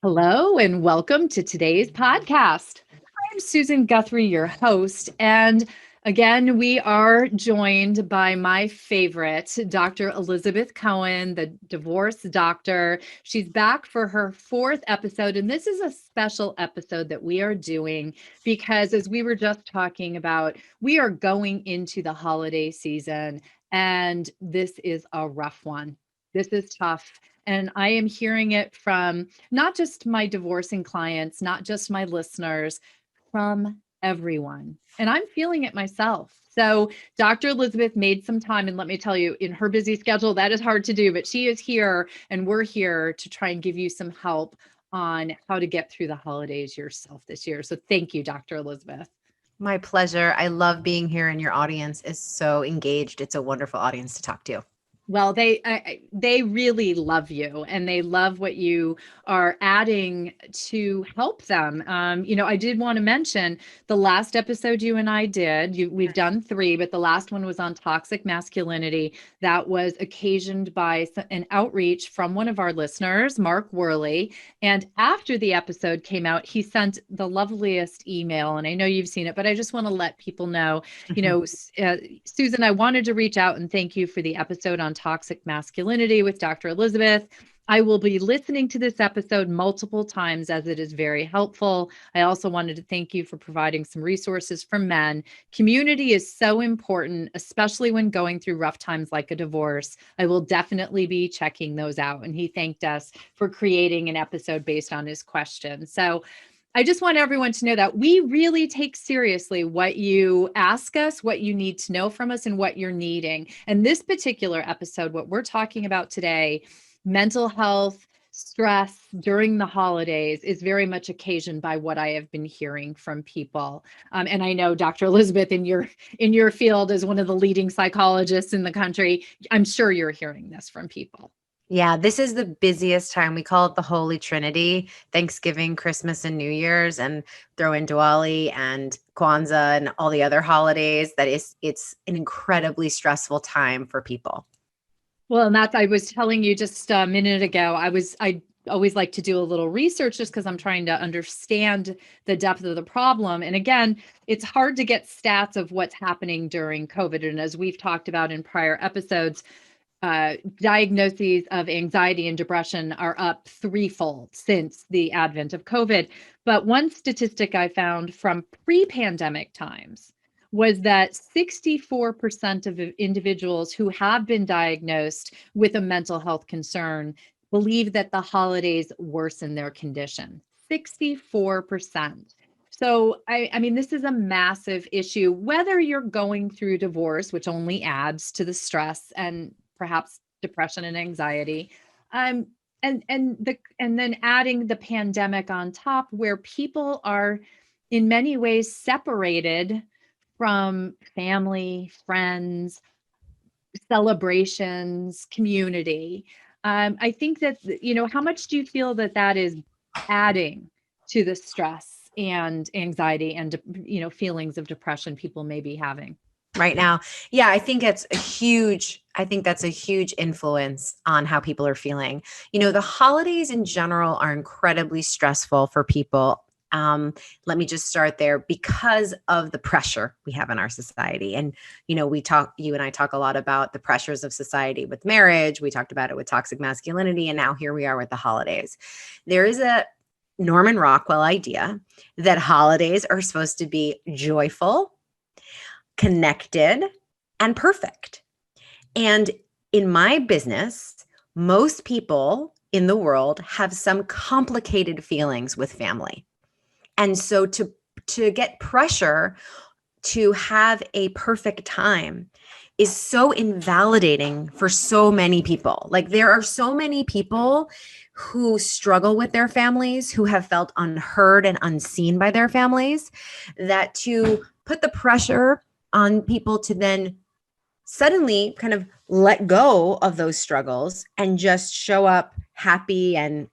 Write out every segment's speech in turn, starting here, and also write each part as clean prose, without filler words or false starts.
Hello and welcome to today's podcast. I'm Susan Guthrie, your host, and again, we are joined by my favorite, Dr. Elizabeth Cohen, the divorce doctor. She's back for her fourth episode, and this is a special episode that we are doing because, as we were just talking about, we are going into the holiday season, and this is a rough one. This is tough. And I am hearing it from not just my divorcing clients, not just my listeners, from everyone. And I'm feeling it myself. So Dr. Elizabeth made some time, and let me tell you, in her busy schedule, that is hard to do, but she is here and we're here to try and give you some help on how to get through the holidays yourself this year. So thank you, Dr. Elizabeth. My pleasure. I love being here, and your audience is so engaged. It's a wonderful audience to talk to. Well, they really love you, and they love what you are adding to help them. I did want to mention the last episode you and I did. We've done 3, but the last one was on toxic masculinity. That was occasioned by an outreach from one of our listeners, Mark Worley. And after the episode came out, he sent the loveliest email, and I know you've seen it, but I just want to let people know. Susan, I wanted to reach out and thank you for the episode on toxic masculinity with Dr. Elizabeth. I will be listening to this episode multiple times as it is very helpful. I also wanted to thank you for providing some resources for men. Community is so important, especially when going through rough times like a divorce. I will definitely be checking those out. And he thanked us for creating an episode based on his question. So I just want everyone to know that we really take seriously what you ask us, what you need to know from us, and what you're needing. And this particular episode, what we're talking about today, mental health, stress during the holidays, is very much occasioned by what I have been hearing from people. And I know, Dr. Elizabeth, in your field as one of the leading psychologists in the country, I'm sure you're hearing this from people. Yeah, this is the busiest time. We call it the Holy Trinity: Thanksgiving, Christmas, and New Year's, and throw in Diwali and Kwanzaa and all the other holidays. It's an incredibly stressful time for people. Well, and I was telling you just a minute ago, I always like to do a little research just because I'm trying to understand the depth of the problem. And again, it's hard to get stats of what's happening during COVID. And as we've talked about in prior episodes, diagnoses of anxiety and depression are up threefold since the advent of COVID. But one statistic I found from pre-pandemic times was that 64% of individuals who have been diagnosed with a mental health concern believe that the holidays worsen their condition. 64%. So, I mean, this is a massive issue, whether you're going through divorce, which only adds to the stress and perhaps depression and anxiety. And then adding the pandemic on top, where people are in many ways separated from family, friends, celebrations, community. I think that, how much do you feel that is adding to the stress and anxiety and, feelings of depression people may be having Right now? Yeah, I think that's a huge influence on how people are feeling. The holidays in general are incredibly stressful for people. Let me just start there, because of the pressure we have in our society. And, you and I talk a lot about the pressures of society with marriage. We talked about it with toxic masculinity. And now here we are with the holidays. There is a Norman Rockwell idea that holidays are supposed to be joyful, connected, and perfect. And in my business, most people in the world have some complicated feelings with family. And so to get pressure to have a perfect time is so invalidating for so many people. Like, there are so many people who struggle with their families, who have felt unheard and unseen by their families, that to put the pressure on people to then suddenly kind of let go of those struggles and just show up happy and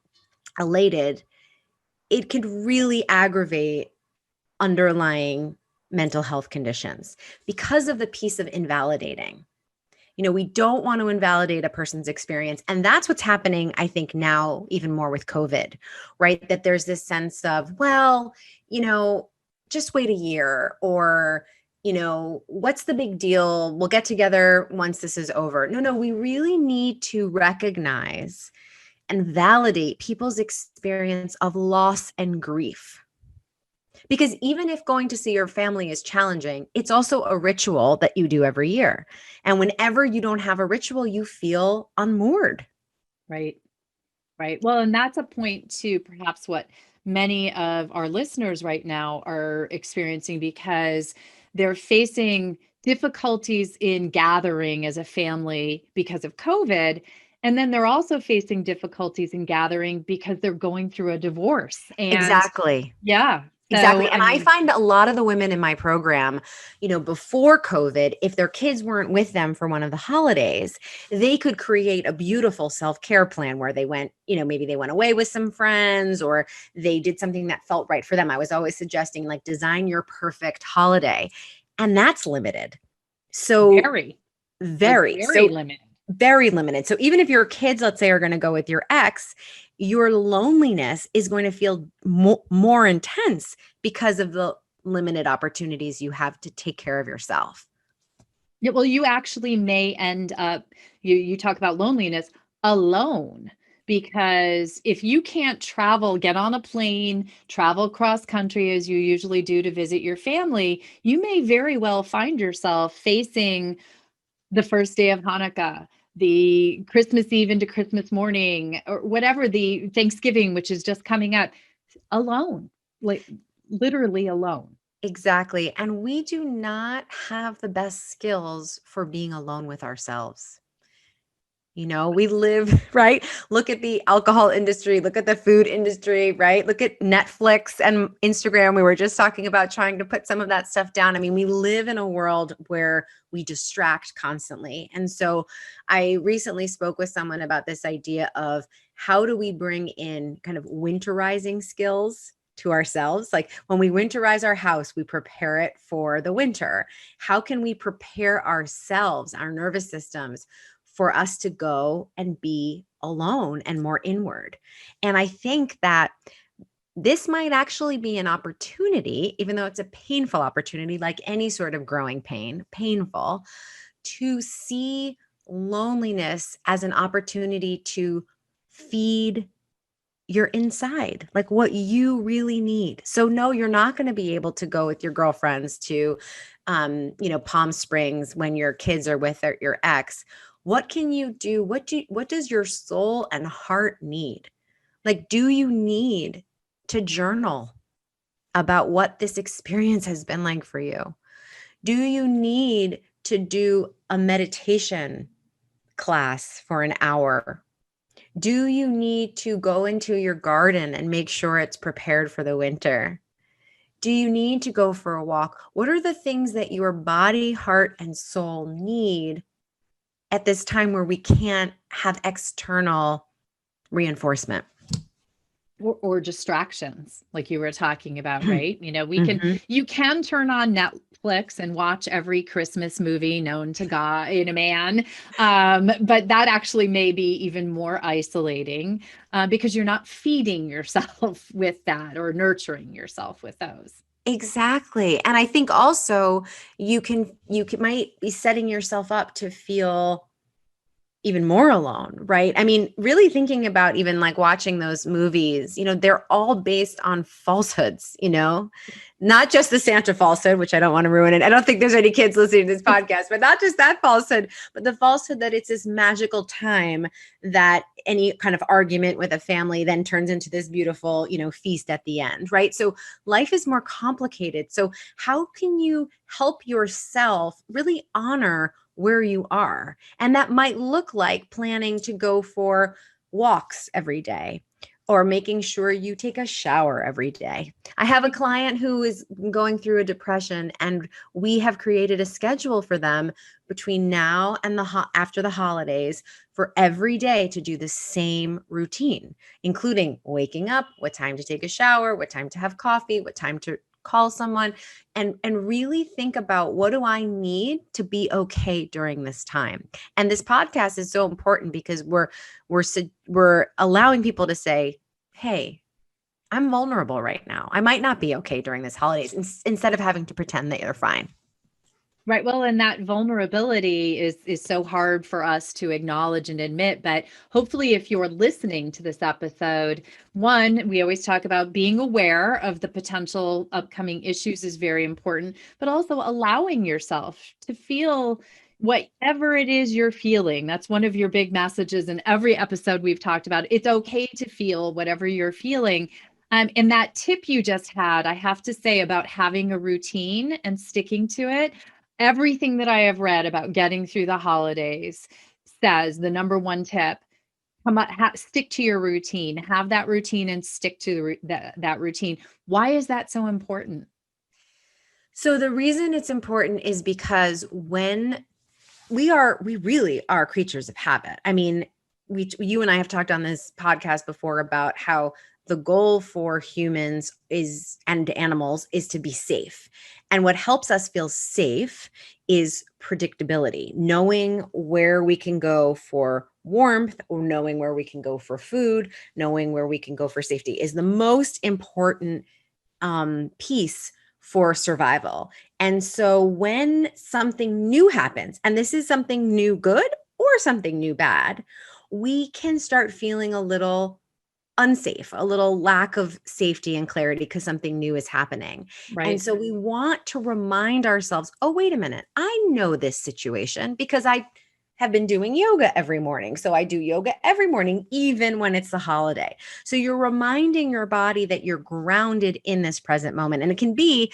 elated, it could really aggravate underlying mental health conditions because of the piece of invalidating. We don't want to invalidate a person's experience. And that's what's happening, I think, now, even more with COVID, right? That there's this sense of, well, just wait a year, or, what's the big deal? We'll get together once this is over. No, we really need to recognize and validate people's experience of loss and grief. Because even if going to see your family is challenging, it's also a ritual that you do every year. And whenever you don't have a ritual, you feel unmoored. Right. Right. Well, and that's a point to perhaps what many of our listeners right now are experiencing, because they're facing difficulties in gathering as a family because of COVID. And then they're also facing difficulties in gathering because they're going through a divorce. And Exactly. yeah. Exactly. So, And I find a lot of the women in my program, before COVID, if their kids weren't with them for one of the holidays, they could create a beautiful self-care plan where they went, maybe they went away with some friends, or they did something that felt right for them. I was always suggesting, like, design your perfect holiday. And that's limited. So very, very, very so limited. very limited. So even if your kids, let's say, are going to go with your ex, your loneliness is going to feel more intense because of the limited opportunities you have to take care of yourself. Yeah, well, you actually may end up, you talk about loneliness, alone, because if you can't travel, get on a plane, travel cross country as you usually do to visit your family, you may very well find yourself facing the first day of Hanukkah, the Christmas Eve into Christmas morning, or whatever, the Thanksgiving, which is just coming up, alone, like literally alone. Exactly. And we do not have the best skills for being alone with ourselves. We live, right? Look at the alcohol industry, look at the food industry, right? Look at Netflix and Instagram. We were just talking about trying to put some of that stuff down. I mean, we live in a world where we distract constantly. And so I recently spoke with someone about this idea of how do we bring in kind of winterizing skills to ourselves. Like, when we winterize our house, we prepare it for the winter. How can we prepare ourselves, our nervous systems, for us to go and be alone and more inward? And I think that this might actually be an opportunity, even though it's a painful opportunity, like any sort of growing pain, painful, to see loneliness as an opportunity to feed your inside, like what you really need. So no, you're not going to be able to go with your girlfriends to, Palm Springs when your kids are with your ex. What can you do? What does your soul and heart need? Like, do you need to journal about what this experience has been like for you? Do you need to do a meditation class for an hour? Do you need to go into your garden and make sure it's prepared for the winter? Do you need to go for a walk? What are the things that your body, heart, and soul need at this time where we can't have external reinforcement? Or distractions, like you were talking about, right? Mhm. You can turn on Netflix and watch every Christmas movie known to God in a man. But that actually may be even more isolating, because you're not feeding yourself with that or nurturing yourself with those. Exactly. And I think also might be setting yourself up to feel even more alone, right? I mean, really thinking about even like watching those movies, they're all based on falsehoods, not just the Santa falsehood, which I don't want to ruin it. I don't think there's any kids listening to this podcast, but not just that falsehood, but the falsehood that it's this magical time that any kind of argument with a family then turns into this beautiful, feast at the end, right? So life is more complicated. So how can you help yourself really honor where you are? And that might look like planning to go for walks every day, or making sure you take a shower every day. I have a client who is going through a depression, and we have created a schedule for them between now and after the holidays for every day to do the same routine, including waking up, what time to take a shower, what time to have coffee, what time to call someone, and really think about, what do I need to be okay during this time? And this podcast is so important because we're allowing people to say, hey, I'm vulnerable right now. I might not be okay during this holidays, instead of having to pretend that you're fine. Right. Well, and that vulnerability is so hard for us to acknowledge and admit. But hopefully, if you're listening to this episode, one, we always talk about being aware of the potential upcoming issues is very important, but also allowing yourself to feel whatever it is you're feeling. That's one of your big messages in every episode we've talked about. It's okay to feel whatever you're feeling. And that tip you just had, I have to say, about having a routine and sticking to it. Everything that I have read about getting through the holidays says the number one tip, stick to your routine, have that routine and stick to that routine. Why is that so important? So the reason it's important is because when we really are creatures of habit. I mean, you and I have talked on this podcast before about how the goal for humans and animals is to be safe. And what helps us feel safe is predictability, knowing where we can go for warmth, or knowing where we can go for food, knowing where we can go for safety is the most important piece for survival. And so when something new happens, and this is something new good or something new bad, we can start feeling a little unsafe, a little lack of safety and clarity because something new is happening. And Right. so we want to remind ourselves, oh, wait a minute, I know this situation because I have been doing yoga every morning. So I do yoga every morning, even when it's the holiday. So you're reminding your body that you're grounded in this present moment. And it can be,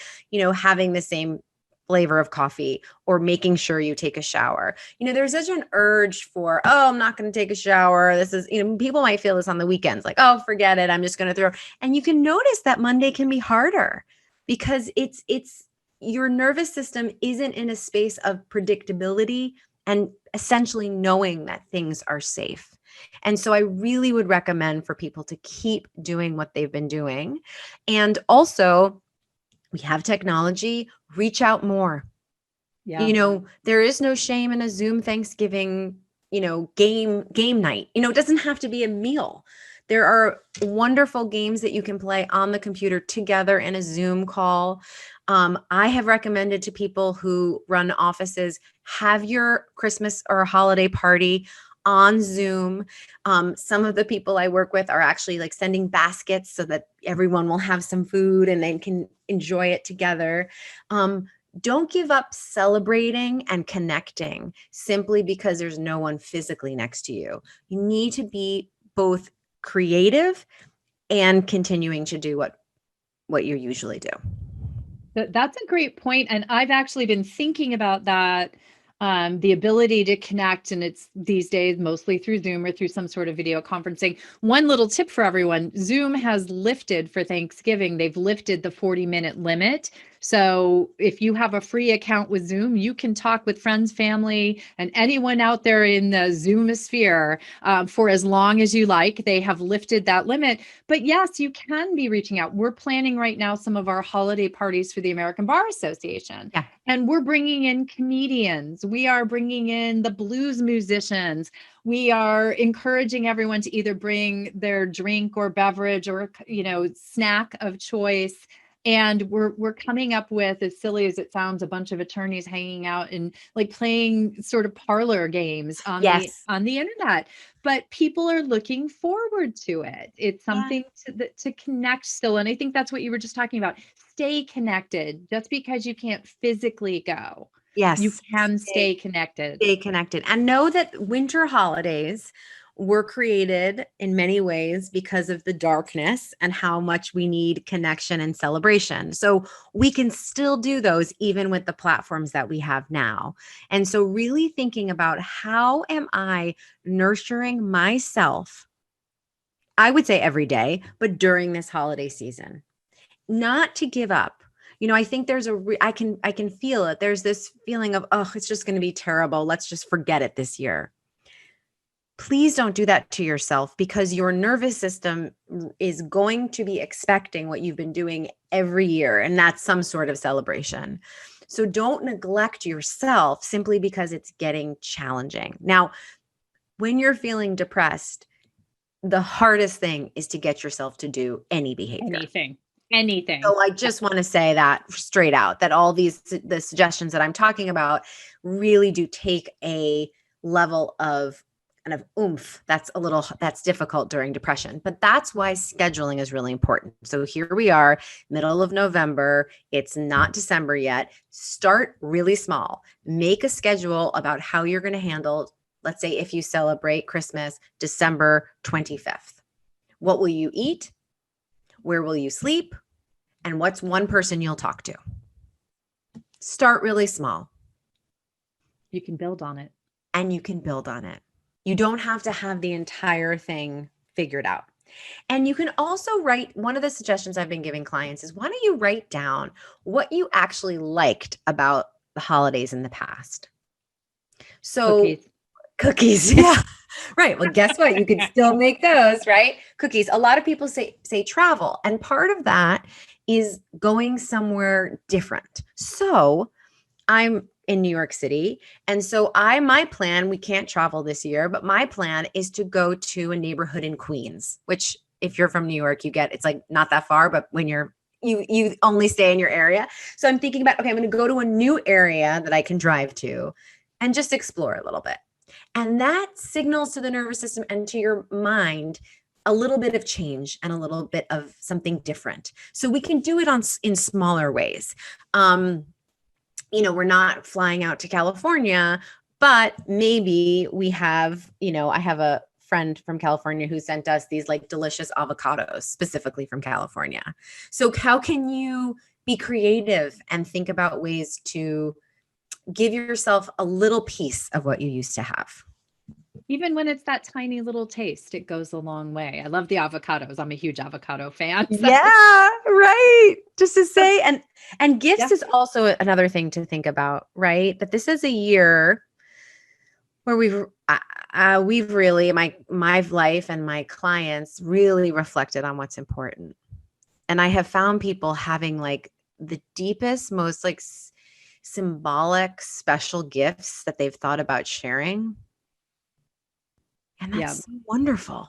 having the same flavor of coffee or making sure you take a shower. There's such an urge for, oh, I'm not going to take a shower. This is, people might feel this on the weekends, like, oh, forget it, I'm just going to throw. And you can notice that Monday can be harder because it's your nervous system isn't in a space of predictability and essentially knowing that things are safe. And so I really would recommend for people to keep doing what they've been doing. And also, we have technology, reach out more. Yeah. There is no shame in a Zoom Thanksgiving, game night. It doesn't have to be a meal. There are wonderful games that you can play on the computer together in a Zoom call. I have recommended to people who run offices, have your Christmas or holiday party on Zoom. Some of the people I work with are actually like sending baskets so that everyone will have some food and they can enjoy it together. Don't give up celebrating and connecting simply because there's no one physically next to you. You need to be both creative and continuing to do what you usually do. That's a great point. And I've actually been thinking about that, the ability to connect, and it's these days mostly through Zoom or through some sort of video conferencing. One little tip for everyone, Zoom has lifted for Thanksgiving, they've lifted the 40-minute limit. So if you have a free account with Zoom, you can talk with friends, family, and anyone out there in the Zoomosphere for as long as you like. They have lifted that limit. But yes, you can be reaching out. We're planning right now some of our holiday parties for the American Bar Association. Yeah. And we're bringing in comedians. We are bringing in the blues musicians. We are encouraging everyone to either bring their drink or beverage or, snack of choice. And we're coming up with, as silly as it sounds, a bunch of attorneys hanging out and like playing sort of parlor games on Yes. the internet. But people are looking forward to it. It's Yeah. something to connect still. And I think that's what you were just talking about. Stay connected. Just because you can't physically go, you Yes. can stay connected. Stay connected and know that winter holidays were created in many ways because of the darkness and how much we need connection and celebration. So we can still do those even with the platforms that we have now. And so really thinking about, how am I nurturing myself? I would say every day, but during this holiday season, not to give up. I think there's I can feel it. There's this feeling of, oh, it's just going to be terrible. Let's just forget it this year. Please don't do that to yourself, because your nervous system is going to be expecting what you've been doing every year, and that's some sort of celebration. So don't neglect yourself simply because it's getting challenging. Now, when you're feeling depressed, the hardest thing is to get yourself to do any behavior. Anything. So I just want to say that straight out, that all the suggestions that I'm talking about really do take a level of kind of oomph that's difficult during depression. But that's why scheduling is really important. So here we are, middle of November. It's not December yet. Start really small. Make a schedule about how you're going to handle, let's say, if you celebrate Christmas, December 25th. What will you eat? Where will you sleep? And what's one person you'll talk to? Start really small. You can build on it. And you can build on it. You don't have to have the entire thing figured out. And you can also write, one of the suggestions I've been giving clients is, why don't you write down what you actually liked about the holidays in the past? So cookies. Yeah. Right. Well, guess what? You can still make those, right? Cookies. A lot of people say travel. And part of that is going somewhere different. So I'm in New York City. And so my plan, we can't travel this year, but my plan is to go to a neighborhood in Queens, which if you're from New York, it's like not that far, but when you only stay in your area. So I'm thinking about, okay, I'm going to go to a new area that I can drive to and just explore a little bit. And that signals to the nervous system and to your mind a little bit of change and a little bit of something different. So we can do it in smaller ways. We're not flying out to California, but maybe we have, I have a friend from California who sent us these like delicious avocados specifically from California. So how can you be creative and think about ways to give yourself a little piece of what you used to have? Even when it's that tiny little taste, it goes a long way. I love the avocados. I'm a huge avocado fan. So. Yeah, right. Just to say, and gifts is also another thing to think about, right? That this is a year where we've really, my life and my clients really reflected on what's important. And I have found people having like the deepest, most like symbolic, special gifts that they've thought about sharing. And that's so wonderful.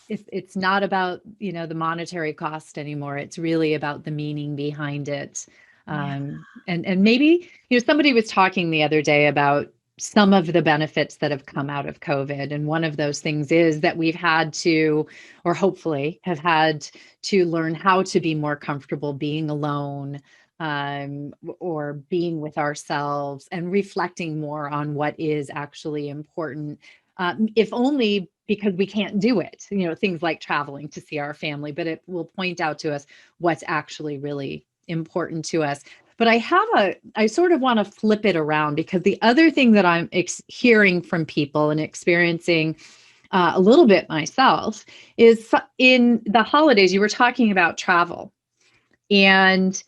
It's not about, the monetary cost anymore. It's really about the meaning behind it. And maybe, somebody was talking the other day about some of the benefits that have come out of COVID. And one of those things is that we've had to, or hopefully have had to, learn how to be more comfortable being alone, or being with ourselves and reflecting more on what is actually important. If only because we can't do it, things like traveling to see our family, but it will point out to us what's actually really important to us. But I sort of want to flip it around, because the other thing that I'm hearing from people and experiencing a little bit myself is in the holidays, you were talking about travel. And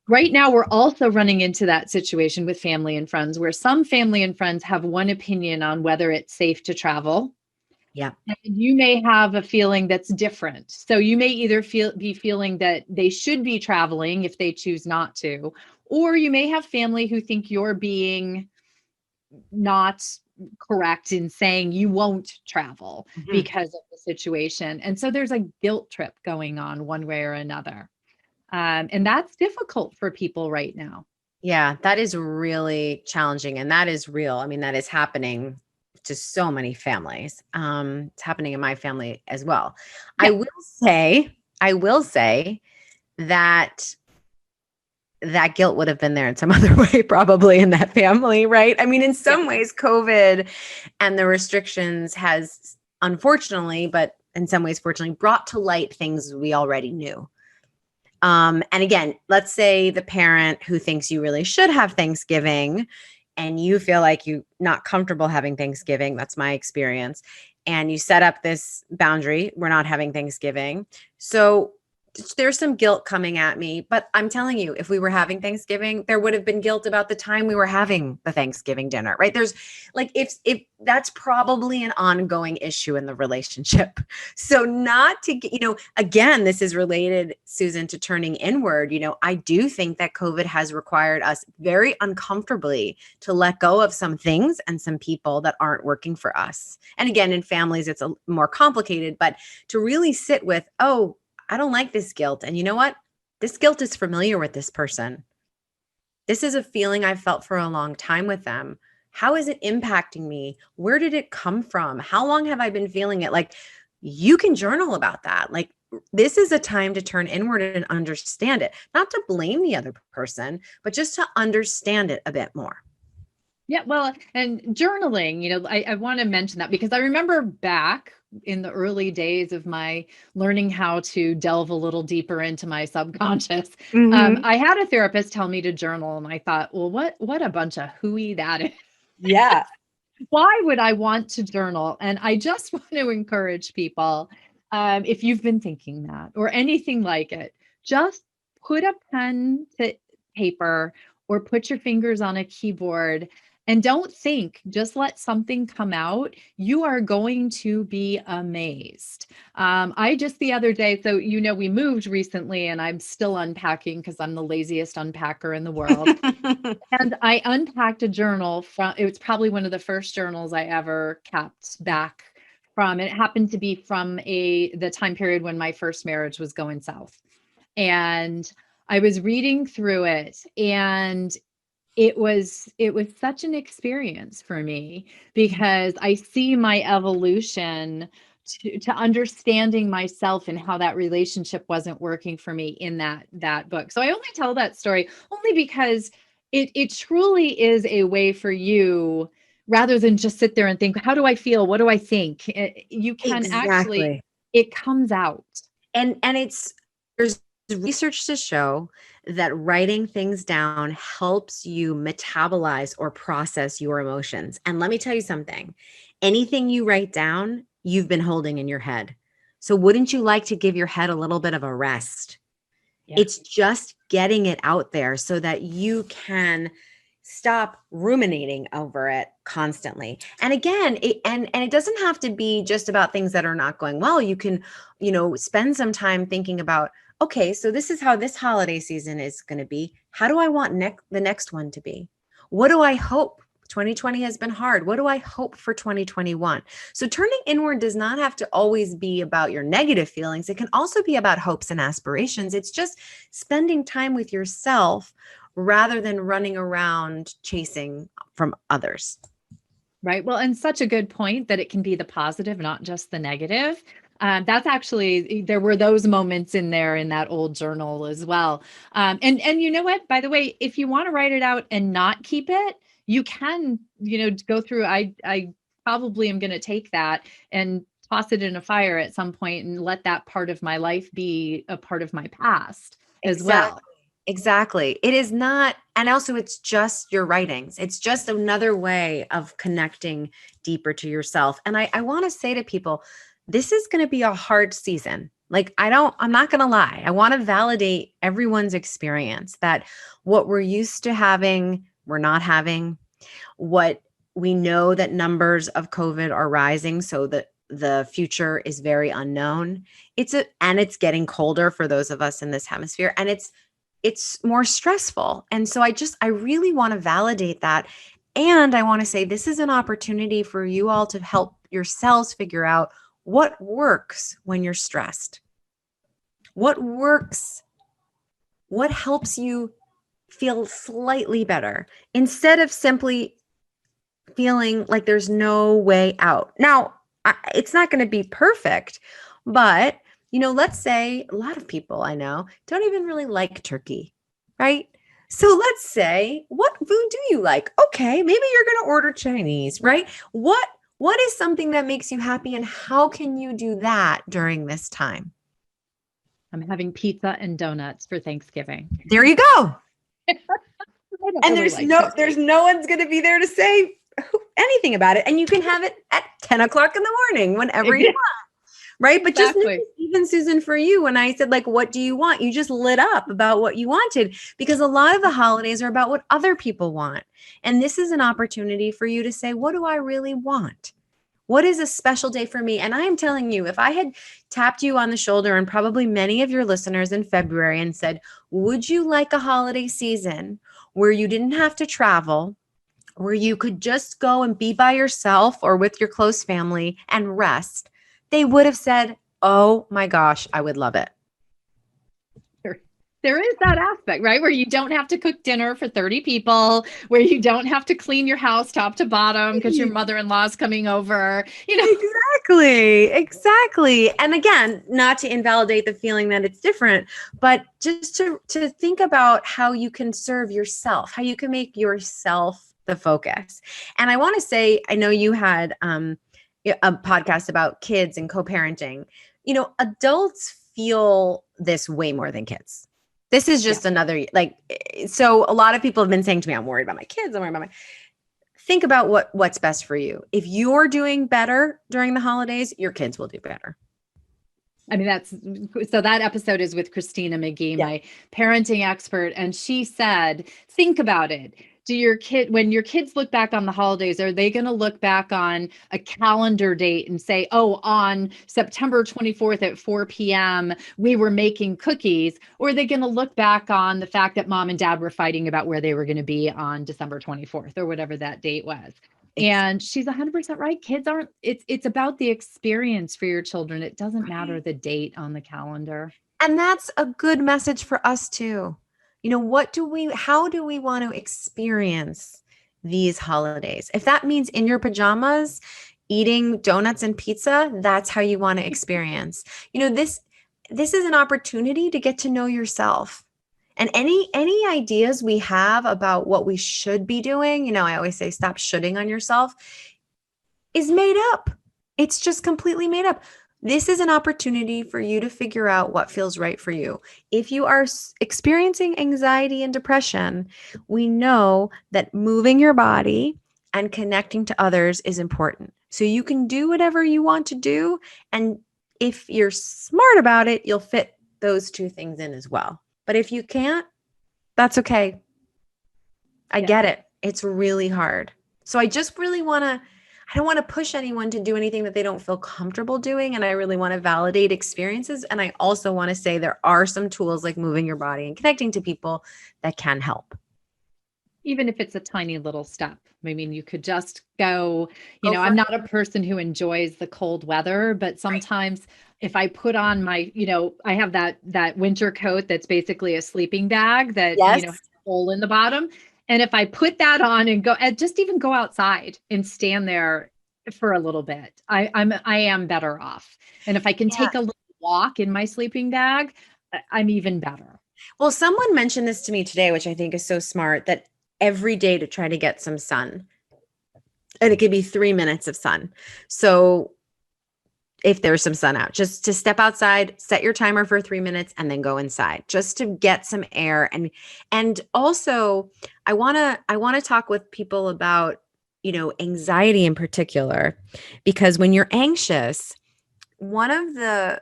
right now, we're also running into that situation with family and friends, where some family and friends have one opinion on whether it's safe to travel. Yeah. And you may have a feeling that's different. So you may either be feeling that they should be traveling if they choose not to, or you may have family who think you're being not correct in saying you won't travel because of the situation. And so there's a guilt trip going on one way or another. And that's difficult for people right now. Yeah, that is really challenging. And that is real. I mean, that is happening to so many families. It's happening in my family as well. Yeah. I will say that guilt would have been there in some other way, probably in that family, right? I mean, in some ways, COVID and the restrictions has, unfortunately, but in some ways, fortunately, brought to light things we already knew. And again, let's say the parent who thinks you really should have Thanksgiving and you feel like you're not comfortable having Thanksgiving. That's my experience. And you set up this boundary. We're not having Thanksgiving. So there's some guilt coming at me, but I'm telling you, if we were having Thanksgiving, there would have been guilt about the time we were having the Thanksgiving dinner, right? There's like, if that's probably an ongoing issue in the relationship. So not to get, again, this is related, Susan, to turning inward. I do think that COVID has required us very uncomfortably to let go of some things and some people that aren't working for us. And again, in families, it's more complicated, but to really sit with, oh, I don't like this guilt. And you know what? This guilt is familiar with this person. This is a feeling I've felt for a long time with them. How is it impacting me? Where did it come from? How long have I been feeling it? Like, you can journal about that. Like, this is a time to turn inward and understand it, not to blame the other person, but just to understand it a bit more. Yeah, well, and journaling, I want to mention that because I remember back in the early days of my learning how to delve a little deeper into my subconscious, I had a therapist tell me to journal, and I thought, well, what a bunch of hooey that is. Yeah. Why would I want to journal? And I just want to encourage people, if you've been thinking that or anything like it, just put a pen to paper or put your fingers on a keyboard and don't think, just let something come out. You are going to be amazed. I just the other day, so we moved recently and I'm still unpacking because I'm the laziest unpacker in the world. And I unpacked a journal it was probably one of the first journals I ever kept back from. It happened to be from the time period when my first marriage was going south. And I was reading through it, and it was such an experience for me because I see my evolution to understanding myself and how that relationship wasn't working for me in that book. So I only tell that story only because it truly is a way for you, rather than just sit there and think, how do I feel? What do I think? You can actually, it comes out. And there's research to show that writing things down helps you metabolize or process your emotions. And let me tell you something, anything you write down, you've been holding in your head. So wouldn't you like to give your head a little bit of a rest? Yeah. It's just getting it out there so that you can stop ruminating over it constantly. And again, it doesn't have to be just about things that are not going well. You can, spend some time thinking about, okay, so this is how this holiday season is going to be. How do I want the next one to be? What do I hope? 2020 has been hard. What do I hope for 2021? So turning inward does not have to always be about your negative feelings. It can also be about hopes and aspirations. It's just spending time with yourself rather than running around chasing from others. Right. Well, and such a good point that it can be the positive, not just the negative. That's actually, there were those moments in there in that old journal as well. And you know what, by the way, if you want to write it out and not keep it, you can, go through, I probably am going to take that and toss it in a fire at some point and let that part of my life be a part of my past as well. Exactly. It is not, and also it's just your writings. It's just another way of connecting deeper to yourself. And I want to say to people, this is going to be a hard season. Like, I'm not going to lie. I want to validate everyone's experience that what we're used to having, we're not having. What we know that numbers of COVID are rising, so that the future is very unknown. And it's getting colder for those of us in this hemisphere, and it's more stressful. And so I really want to validate that. And I want to say this is an opportunity for you all to help yourselves figure out what works when you're stressed. What works? What helps you feel slightly better instead of simply feeling like there's no way out? Now, it's not going to be perfect, but let's say a lot of people I know don't even really like turkey, right? So let's say, what food do you like? Okay, maybe you're going to order Chinese, right? What is something that makes you happy, and how can you do that during this time? I'm having pizza and donuts for Thanksgiving. There you go. And there's no one's going to be there to say anything about it. And you can have it at 10 o'clock in the morning, whenever you want. right? But just Exactly. even Susan, for you, when I said like, what do you want? You just lit up about what you wanted, because a lot of the holidays are about what other people want. And this is an opportunity for you to say, what do I really want? What is a special day for me? And I am telling you, if I had tapped you on the shoulder, and probably many of your listeners in February, and said, would you like a holiday season where you didn't have to travel, where you could just go and be by yourself or with your close family and rest, they would have said, oh my gosh, I would love it. There is that aspect, right? Where you don't have to cook dinner for 30 people, where you don't have to clean your house top to bottom because your mother-in-law is coming over, Exactly. And again, not to invalidate the feeling that it's different, but just to think about how you can serve yourself, how you can make yourself the focus. And I want to say, I know you had a podcast about kids and co-parenting. Adults feel this way more than kids. This is just another, so a lot of people have been saying to me, I'm worried about my kids. I'm worried about think about what's best for you. If you're doing better during the holidays, your kids will do better. I mean, so that episode is with Christina McGee, my parenting expert. And she said, think about it. When your kids look back on the holidays, are they going to look back on a calendar date and say, oh, on September 24th at 4 p.m., we were making cookies? Or are they going to look back on the fact that mom and dad were fighting about where they were going to be on December 24th or whatever that date was? And she's 100% right. Kids aren't, it's about the experience for your children. It doesn't matter the date on the calendar. And that's a good message for us too. How do we want to experience these holidays? If that means in your pajamas, eating donuts and pizza, that's how you want to experience. This is an opportunity to get to know yourself. And any ideas we have about what we should be doing, I always say, stop shoulding on yourself, is made up. It's just completely made up. This is an opportunity for you to figure out what feels right for you. If you are experiencing anxiety and depression, we know that moving your body and connecting to others is important. So you can do whatever you want to do. And if you're smart about it, you'll fit those two things in as well. But if you can't, that's okay. I get it. It's really hard. So I just really I don't want to push anyone to do anything that they don't feel comfortable doing. And I really want to validate experiences. And I also want to say there are some tools like moving your body and connecting to people that can help. Even if it's a tiny little step. I mean, you could just go, I'm not a person who enjoys the cold weather, but sometimes if I put on my, I have that winter coat that's basically a sleeping bag that, has a hole in the bottom. And if I put that on and go, and just even go outside and stand there for a little bit, I am better off. And if I can take a little walk in my sleeping bag, I'm even better. Well, someone mentioned this to me today, which I think is so smart, that every day to try to get some sun. And it could be 3 minutes of sun. So if there's some sun out, just to step outside, set your timer for 3 minutes and then go inside just to get some air. And also I want to talk with people about, anxiety in particular, because when you're anxious, one of the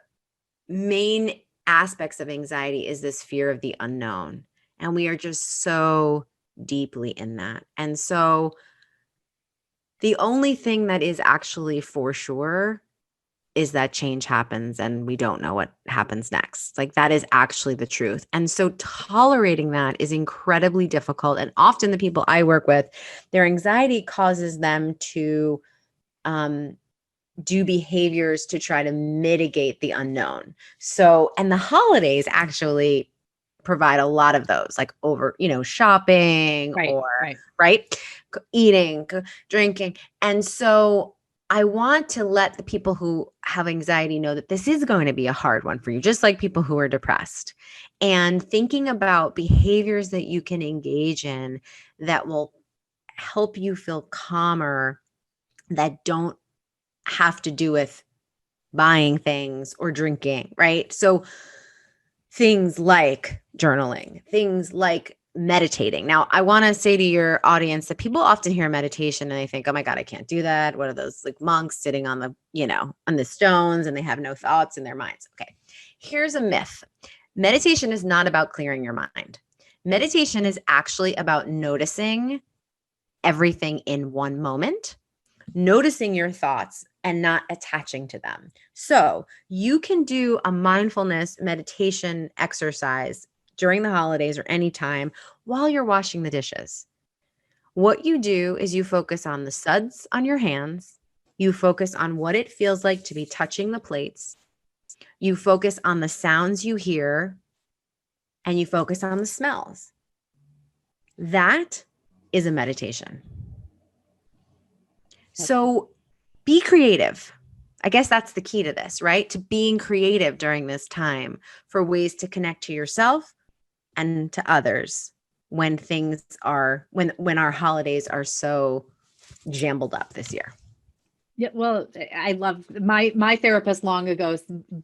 main aspects of anxiety is this fear of the unknown. And we are just so deeply in that. And so the only thing that is actually for sure is that change happens and we don't know what happens next. Like that is actually the truth. And so tolerating that is incredibly difficult. And often the people I work with, their anxiety causes them to do behaviors to try to mitigate the unknown. So, and the holidays actually provide a lot of those, like shopping right, eating, drinking. And so I want to let the people who have anxiety know that this is going to be a hard one for you, just like people who are depressed, and thinking about behaviors that you can engage in that will help you feel calmer, that don't have to do with buying things or drinking, right? So things like journaling, things like meditating. Now, I want to say to your audience that people often hear meditation and they think, oh my God, I can't do that. What are those like monks sitting on the, on the stones and they have no thoughts in their minds? Okay. Here's a myth. Meditation is not about clearing your mind. Meditation is actually about noticing everything in one moment, noticing your thoughts and not attaching to them. So you can do a mindfulness meditation exercise during the holidays or anytime while you're washing the dishes. What you do is you focus on the suds on your hands. You focus on what it feels like to be touching the plates. You focus on the sounds you hear, and you focus on the smells. That is a meditation. So be creative. I guess that's the key to this, right? To being creative during this time for ways to connect to yourself and to others when things are, when our holidays are so jumbled up this year. Yeah, well, I love my therapist long ago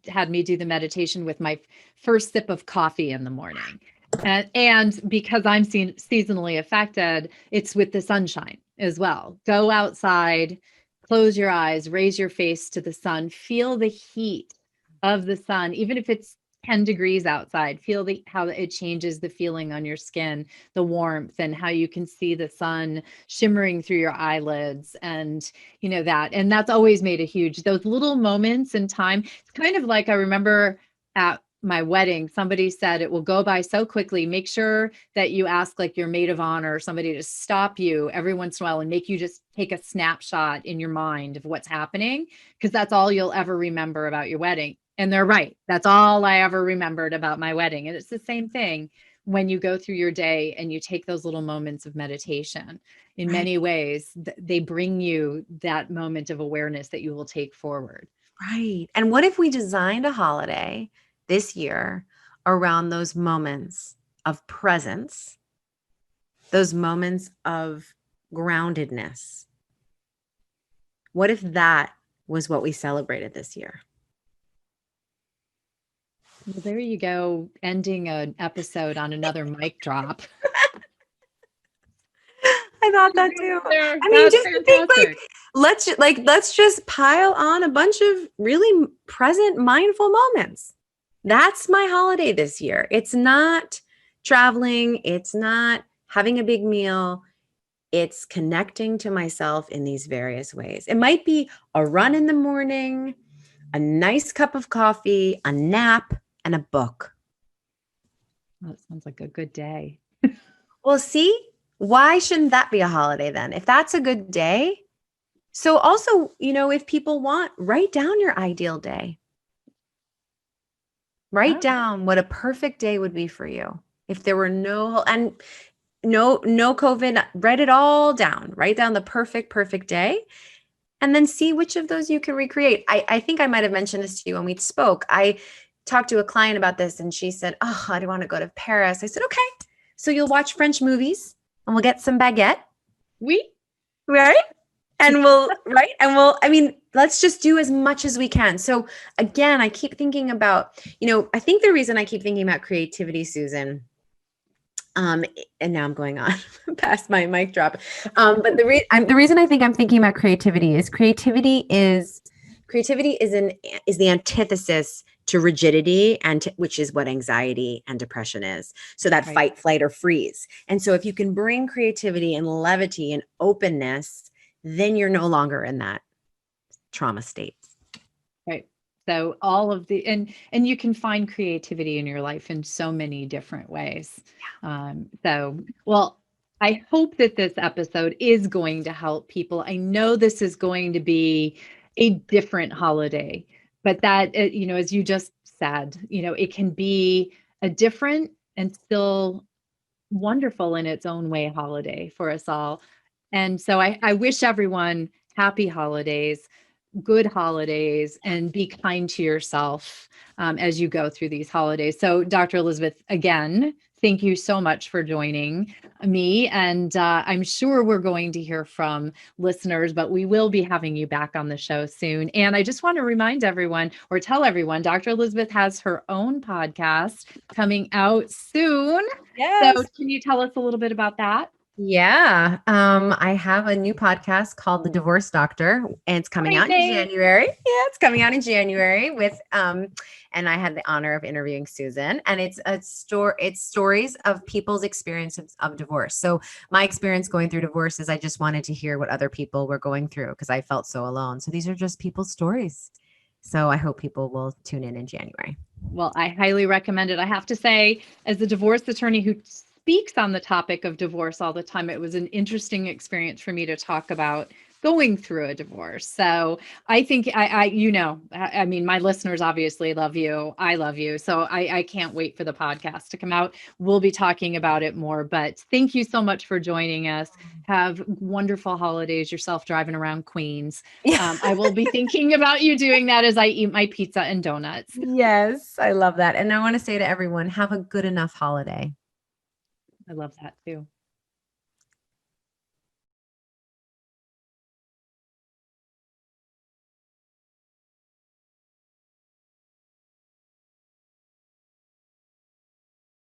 had me do the meditation with my first sip of coffee in the morning. And because I'm seasonally affected, it's with the sunshine as well. Go outside, close your eyes, raise your face to the sun, feel the heat of the sun, even if it's 10 degrees outside, feel how it changes the feeling on your skin, the warmth, and how you can see the sun shimmering through your eyelids, and that's always made a huge, those little moments in time. It's kind of like, I remember at my wedding, somebody said it will go by so quickly. Make sure that you ask like your maid of honor or somebody to stop you every once in a while and make you just take a snapshot in your mind of what's happening, because that's all you'll ever remember about your wedding. And they're right. That's all I ever remembered about my wedding. And it's the same thing when you go through your day and you take those little moments of meditation. In many ways, they bring you that moment of awareness that you will take forward. Right. And what if we designed a holiday this year around those moments of presence, those moments of groundedness? What if that was what we celebrated this year? Well, there you go, ending an episode on another mic drop. I thought that too. I mean, That's just to think let's just pile on a bunch of really present, mindful moments. That's my holiday this year. It's not traveling. It's not having a big meal. It's connecting to myself in these various ways. It might be a run in the morning, a nice cup of coffee, a nap, and a book. That sounds like a good day. Well, see, why shouldn't that be a holiday then? If that's a good day. So also, if people want, write down your ideal day. Write down what a perfect day would be for you. If there were no COVID, write it all down. Write down the perfect day. And then see which of those you can recreate. I think I might have mentioned this to you when we spoke. I talked to a client about this and she said, oh, I don't want to go to Paris. I said, okay, so you'll watch French movies and we'll get some baguette. Right? And let's just do as much as we can. So again, I keep thinking about, I think the reason I keep thinking about creativity, Susan, and now I'm going on past my mic drop. But the reason I think I'm thinking about creativity is the antithesis to rigidity, which is what anxiety and depression is. So that fight, flight, or freeze. And so if you can bring creativity and levity and openness, then you're no longer in that trauma state. Right. So all of and you can find creativity in your life in so many different ways. Well, I hope that this episode is going to help people. I know this is going to be a different holiday, but that, as you just said, it can be a different and still wonderful in its own way holiday for us all. And so I wish everyone happy holidays. good holidays and be kind to yourself as you go through these holidays. So, Dr. Elizabeth, again, thank you so much for joining me. And I'm sure we're going to hear from listeners, but we will be having you back on the show soon. And I just want to remind everyone or tell everyone, Dr. Elizabeth has her own podcast coming out soon. So, Yes. can you tell us a little bit about that? Yeah. I have a new podcast called The Divorce Doctor, and it's coming Great out in name. January. Yeah, it's coming out in January with and I had the honor of interviewing Susan, and it's stories of people's experiences of divorce. So my experience going through divorce is I just wanted to hear what other people were going through because I felt so alone. So these are just people's stories. So I hope people will tune in January. Well, I highly recommend it. I have to say, as a divorce attorney who speaks on the topic of divorce all the time, it was an interesting experience for me to talk about going through a divorce. So I think I mean, my listeners obviously love you. I love you. So I can't wait for the podcast to come out. We'll be talking about it more, but thank you so much for joining us. Have wonderful holidays yourself driving around Queens. Yeah. I will be thinking about you doing that as I eat my pizza and donuts. Yes, I love that. And I want to say to everyone, have a good enough holiday. I love that too.